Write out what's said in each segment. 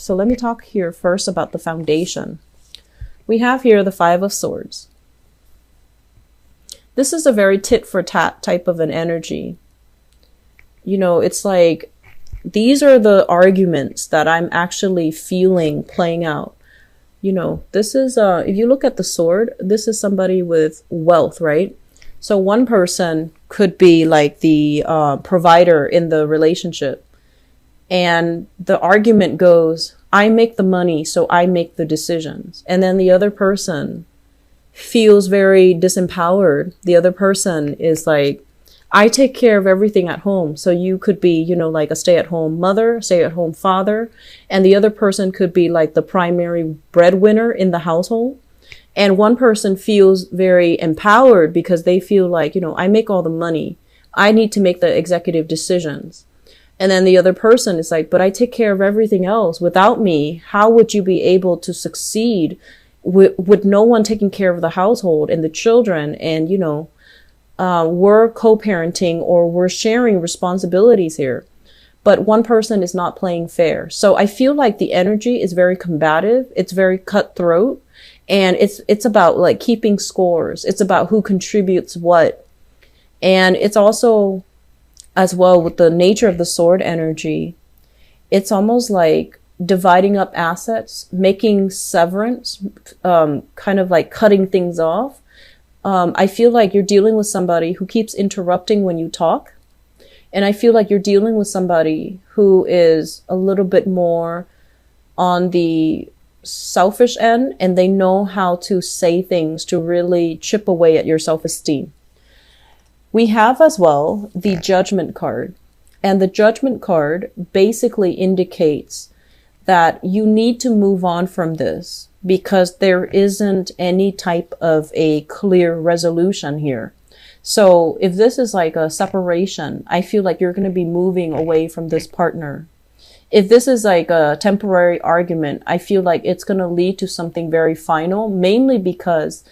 So let me talk here first about the foundation. We have here the Five of Swords. This is a very tit for tat type of an energy. You know, it's like, these are the arguments that I'm actually feeling playing out. You know, this is, if you look at the sword, this is somebody with wealth, right? So one person could be like the provider in the relationship. And the argument goes, I make the money, so I make the decisions. And then the other person feels very disempowered. The other person is like, I take care of everything at home. So you could be, you know, like a stay-at-home mother, stay-at-home father. And the other person could be like the primary breadwinner in the household. And one person feels very empowered because they feel like, you know, I make all the money. I need to make the executive decisions. And then the other person is like, but I take care of everything else. Without me, how would you be able to succeed with no one taking care of the household and the children? And, you know, we're co-parenting, or we're sharing responsibilities here, but one person is not playing fair. So I feel like the energy is very combative. It's very cutthroat, and it's about like keeping scores. It's about who contributes what. And it's also, as well, with the nature of the sword energy, it's almost like dividing up assets, making severance, kind of like cutting things off. I feel like you're dealing with somebody who keeps interrupting when you talk. And I feel like you're dealing with somebody who is a little bit more on the selfish end, and they know how to say things to really chip away at your self-esteem. We have as well the Judgment card. And the Judgment card basically indicates that you need to move on from this because there isn't any type of a clear resolution here. So if this is like a separation, I feel like you're going to be moving away from this partner. If this is like a temporary argument, I feel like it's going to lead to something very final, mainly because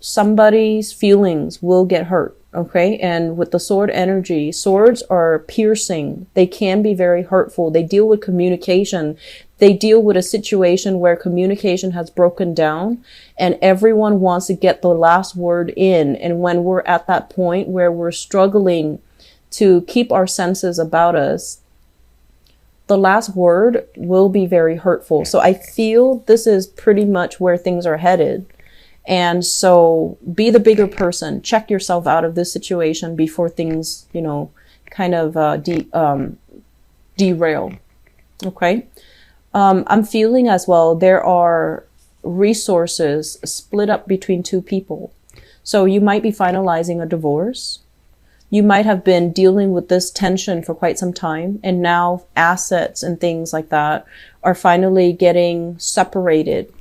somebody's feelings will get hurt. Okay. And with the sword energy, swords are piercing. They can be very hurtful. They deal with communication. They deal with a situation where communication has broken down and everyone wants to get the last word in. And when we're at that point where we're struggling to keep our senses about us, the last word will be very hurtful. So I feel this is pretty much where things are headed. And so be the bigger person, check yourself out of this situation before things, you know, kind of derail. Okay. I'm feeling as well, there are resources split up between two people. So you might be finalizing a divorce. You might have been dealing with this tension for quite some time, and now assets and things like that are finally getting separated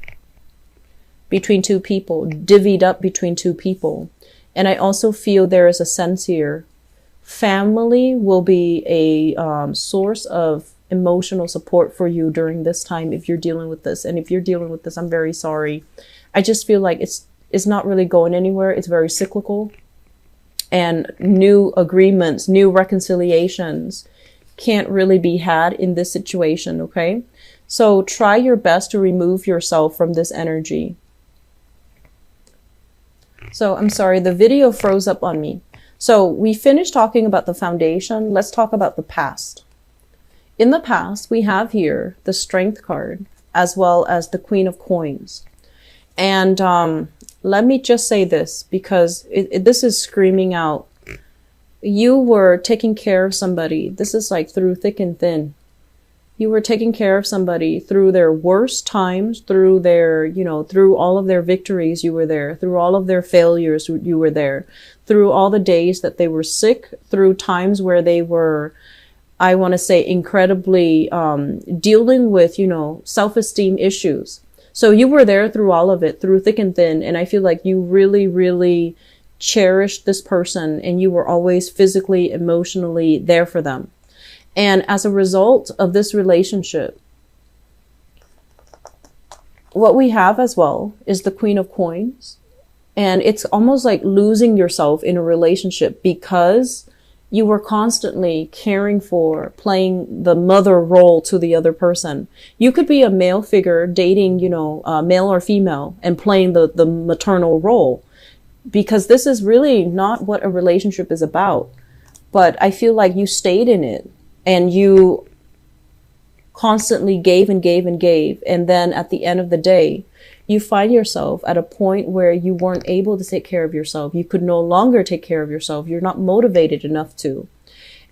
between two people, divvied up between two people. And I also feel there is a sense here, family will be a source of emotional support for you during this time if you're dealing with this. And if you're dealing with this, I'm very sorry. I just feel like it's not really going anywhere. It's very cyclical. And new agreements, new reconciliations can't really be had in this situation, okay? So try your best to remove yourself from this energy. So I'm sorry, the video froze up on me. So we finished talking about the foundation. Let's talk about the past. In the past, we have here the Strength card as well as the Queen of Coins. And let me just say this, because this is screaming out. You were taking care of somebody. This is like through thick and thin. You were taking care of somebody through their worst times, through their, you know, through all of their victories, you were there. Through all of their failures, you were there. Through all the days that they were sick, through times where they were, I want to say, incredibly dealing with, you know, self-esteem issues. So you were there through all of it, through thick and thin. And I feel like you really, really cherished this person, and you were always physically, emotionally there for them. And as a result of this relationship, what we have as well is the Queen of Coins. And it's almost like losing yourself in a relationship because You were constantly caring for, playing the mother role to the other person. You could be a male figure dating, male or female, and playing the maternal role, because this is really not what a relationship is about. But I feel like you stayed in it, and you constantly gave and gave and gave. And then at the end of the day, you find yourself at a point where you weren't able to take care of yourself. You could no longer take care of yourself. You're not motivated enough to.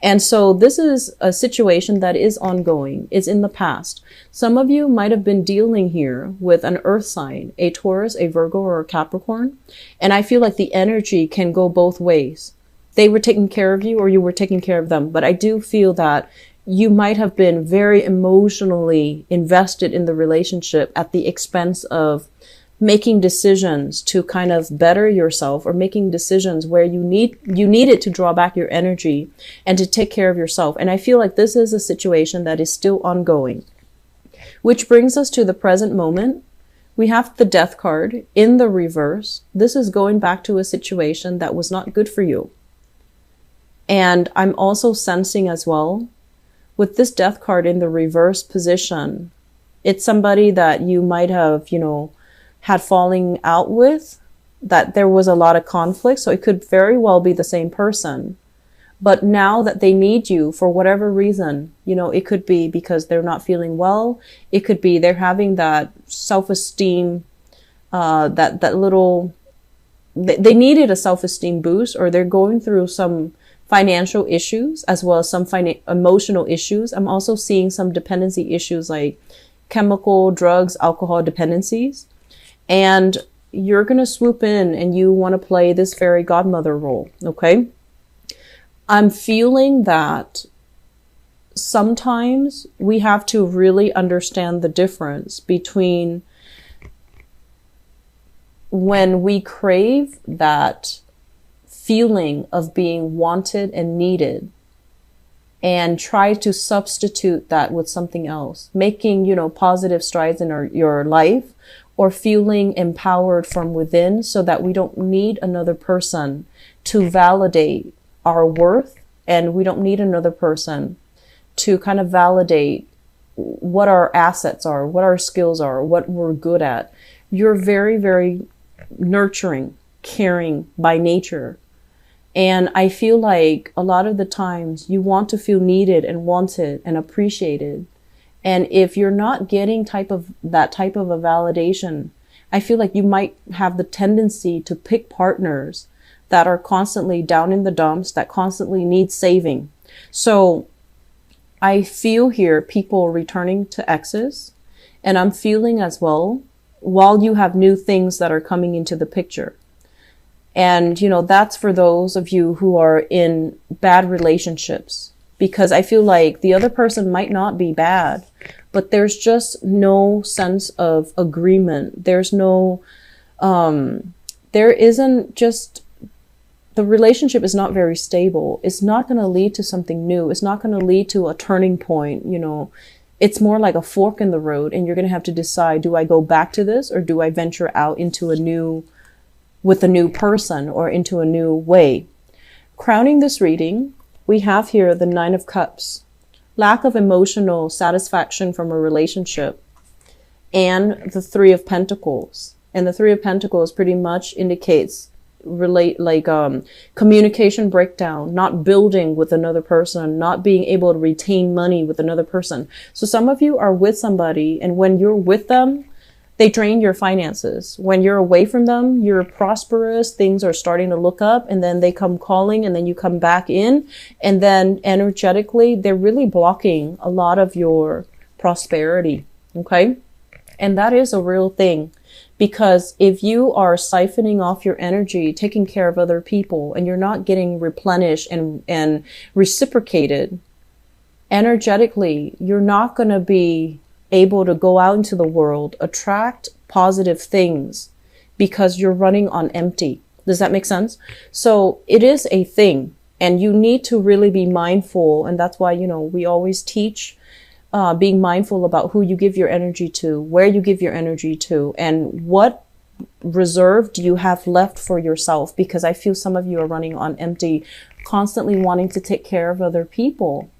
And so this is a situation that is ongoing. It's in the past. Some of you might have been dealing here with an earth sign, a Taurus, a Virgo, or a Capricorn. And I feel like the energy can go both ways. They were taking care of you, or you were taking care of them. But I do feel that you might have been very emotionally invested in the relationship at the expense of making decisions to kind of better yourself, or making decisions where you needed to draw back your energy and to take care of yourself. And I feel like this is a situation that is still ongoing, which brings us to the present moment. We have the Death card in the reverse. This is going back to a situation that was not good for you. And I'm also sensing as well, with this Death card in the reverse position, it's somebody that you might have, had falling out with, that there was a lot of conflict. So it could very well be the same person. But now that they need you for whatever reason, it could be because they're not feeling well. It could be they're having that self-esteem, they needed a self-esteem boost, or they're going through some financial issues as well as some emotional issues. I'm also seeing some dependency issues like chemical, drugs, alcohol dependencies. And you're going to swoop in and you want to play this fairy godmother role. Okay. I'm feeling that sometimes we have to really understand the difference between when we crave that feeling of being wanted and needed, and try to substitute that with something else, making, positive strides in your life, or feeling empowered from within so that we don't need another person to validate our worth. And we don't need another person to kind of validate what our assets are, what our skills are, what we're good at. You're very, very nurturing, caring by nature. And I feel like a lot of the times you want to feel needed and wanted and appreciated. And if you're not getting that type of a validation, I feel like you might have the tendency to pick partners that are constantly down in the dumps, that constantly need saving. So I feel here people returning to exes, and I'm feeling as well, while you have new things that are coming into the picture. And, that's for those of you who are in bad relationships, because I feel like the other person might not be bad, but there's just no sense of agreement. There's no, there isn't just, the relationship is not very stable. It's not going to lead to something new. It's not going to lead to a turning point. It's more like a fork in the road, and you're going to have to decide, do I go back to this, or do I venture out into with a new person, or into a new way? Crowning this reading, we have here the Nine of Cups, lack of emotional satisfaction from a relationship, and the Three of Pentacles. And the Three of Pentacles pretty much indicates communication breakdown, not building with another person, not being able to retain money with another person. So some of you are with somebody, and when you're with them, they drain your finances. When you're away from them, you're prosperous, things are starting to look up, and then they come calling, and then you come back in, and then energetically, they're really blocking a lot of your prosperity. Okay? And that is a real thing, because if you are siphoning off your energy, taking care of other people, and you're not getting replenished and reciprocated energetically, you're not going to be able to go out into the world, attract positive things, because you're running on empty. Does that make sense? So it is a thing, and you need to really be mindful. And that's why, we always teach being mindful about who you give your energy to, where you give your energy to, and what reserve do you have left for yourself? Because I feel some of you are running on empty, constantly wanting to take care of other people.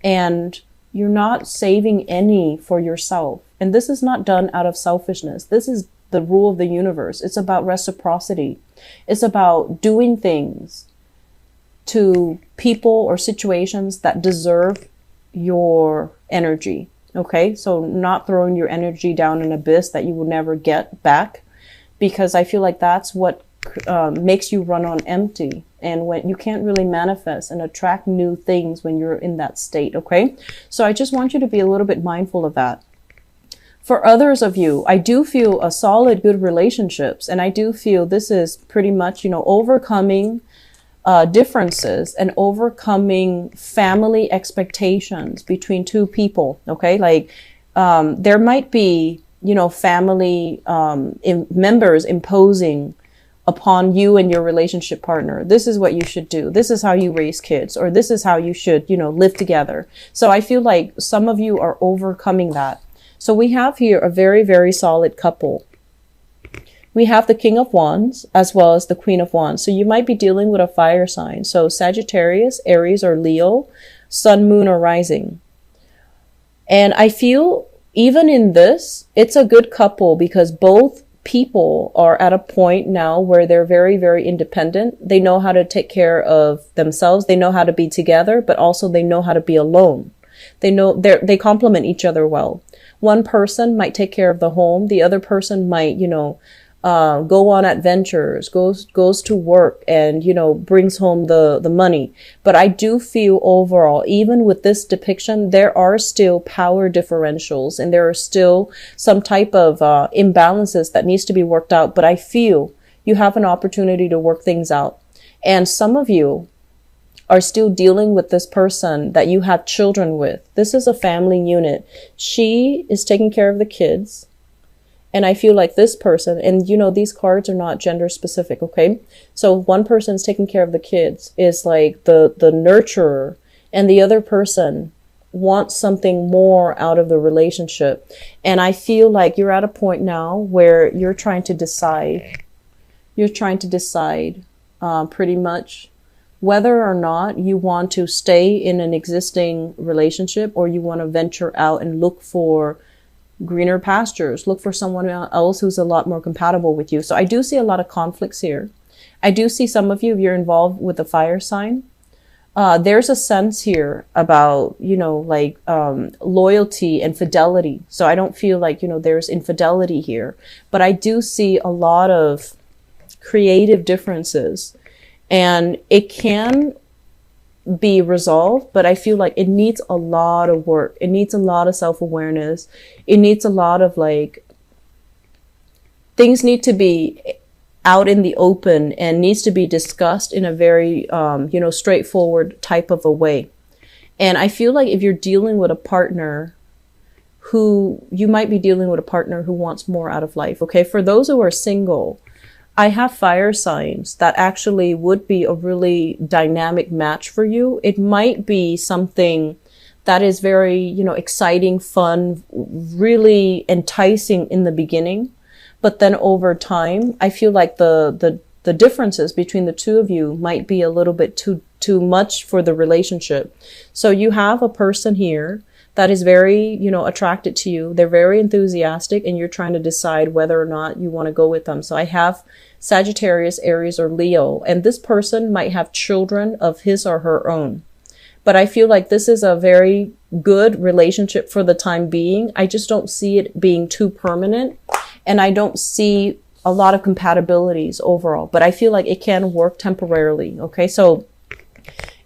And you're not saving any for yourself. And this is not done out of selfishness. This is the rule of the universe. It's about reciprocity. It's about doing things to people or situations that deserve your energy. Okay, so not throwing your energy down an abyss that you will never get back, because I feel like that's what makes you run on empty, and when you can't really manifest and attract new things when you're in that state. Okay, so I just want you to be a little bit mindful of that. For others of you, I do feel a solid, good relationships, and I do feel this is pretty much, overcoming differences and overcoming family expectations between two people. Okay, like there might be, family members imposing upon you and your relationship partner. This is what you should do. This is how you raise kids, or this is how you should, live together. So I feel like some of you are overcoming that. So we have here a very, very solid couple. We have the King of Wands as well as the Queen of Wands. So you might be dealing with a fire sign. So Sagittarius, Aries, or Leo, Sun, Moon, or Rising. And I feel even in this, it's a good couple because both people are at a point now where they're very, very independent. They know how to take care of themselves. They know how to be together, but also they know how to be alone. They complement each other well. One person might take care of the home. The other person might, go on adventures, goes to work and, brings home the money. But I do feel overall, even with this depiction, there are still power differentials and there are still some type of imbalances that needs to be worked out. But I feel you have an opportunity to work things out. And some of you are still dealing with this person that you have children with. This is a family unit. She is taking care of the kids. And I feel like this person, and these cards are not gender specific, okay? So one person's taking care of the kids is like the nurturer, and the other person wants something more out of the relationship. And I feel like you're at a point now where you're trying to decide. You're trying to decide pretty much whether or not you want to stay in an existing relationship or you want to venture out and look for greener pastures, look for someone else who's a lot more compatible with you. So I do see a lot of conflicts here. I do see some of you, if you're involved with the fire sign, there's a sense here about, loyalty and fidelity. So I don't feel like, there's infidelity here, but I do see a lot of creative differences, and it can be resolved, but I feel like it needs a lot of work. It needs a lot of self-awareness. It needs a lot of things need to be out in the open and needs to be discussed in a very, straightforward type of a way. And I feel like if you're dealing with a partner you might be dealing with a partner who wants more out of life. Okay. For those who are single, I have fire signs that actually would be a really dynamic match for you. It might be something that is very, exciting, fun, really enticing in the beginning. But then over time, I feel like the differences between the two of you might be a little bit too much for the relationship. So you have a person here that is very, attracted to you. They're very enthusiastic and you're trying to decide whether or not you want to go with them. So I have Sagittarius, Aries, or Leo, and this person might have children of his or her own. But I feel like this is a very good relationship for the time being. I just don't see it being too permanent, and I don't see a lot of compatibilities overall, but I feel like it can work temporarily. Okay. So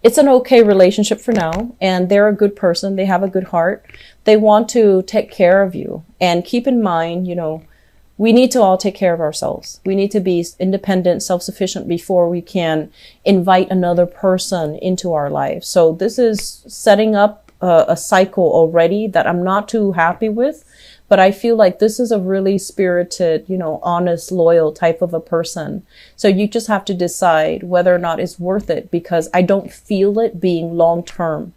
it's an okay relationship for now, and they're a good person. They have a good heart. They want to take care of you. And keep in mind, we need to all take care of ourselves. We need to be independent, self-sufficient before we can invite another person into our life. So this is setting up a cycle already that I'm not too happy with, but I feel like this is a really spirited, honest, loyal type of a person. So you just have to decide whether or not it's worth it, because I don't feel it being long-term.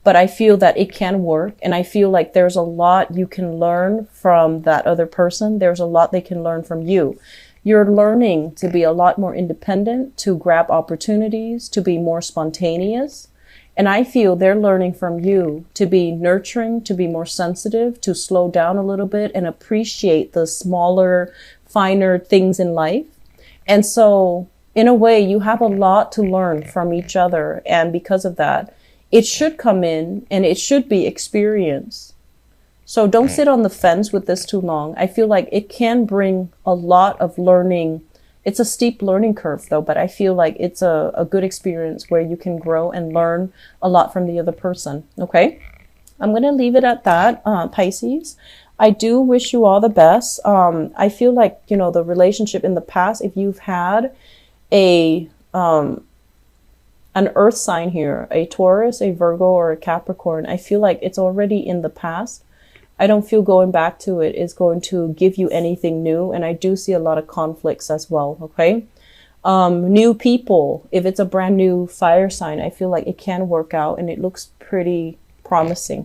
but I feel that it can work. And I feel like there's a lot you can learn from that other person. There's a lot they can learn from you. You're learning to be a lot more independent, to grab opportunities, to be more spontaneous. And I feel they're learning from you to be nurturing, to be more sensitive, to slow down a little bit and appreciate the smaller, finer things in life. And so in a way, you have a lot to learn from each other. And because of that, it should come in and it should be experienced. So don't sit on the fence with this too long. I feel like it can bring a lot of learning. It's a steep learning curve though, but I feel like it's a good experience where you can grow and learn a lot from the other person. Okay. I'm going to leave it at that, Pisces. I do wish you all the best. I feel like, you know, the relationship in the past, if you've had an earth sign here, a Taurus, a Virgo, or a Capricorn, I feel like it's already in the past. I don't feel going back to it is going to give you anything new. And I do see a lot of conflicts as well. Okay. New people, if it's a brand new fire sign, I feel like it can work out and it looks pretty promising.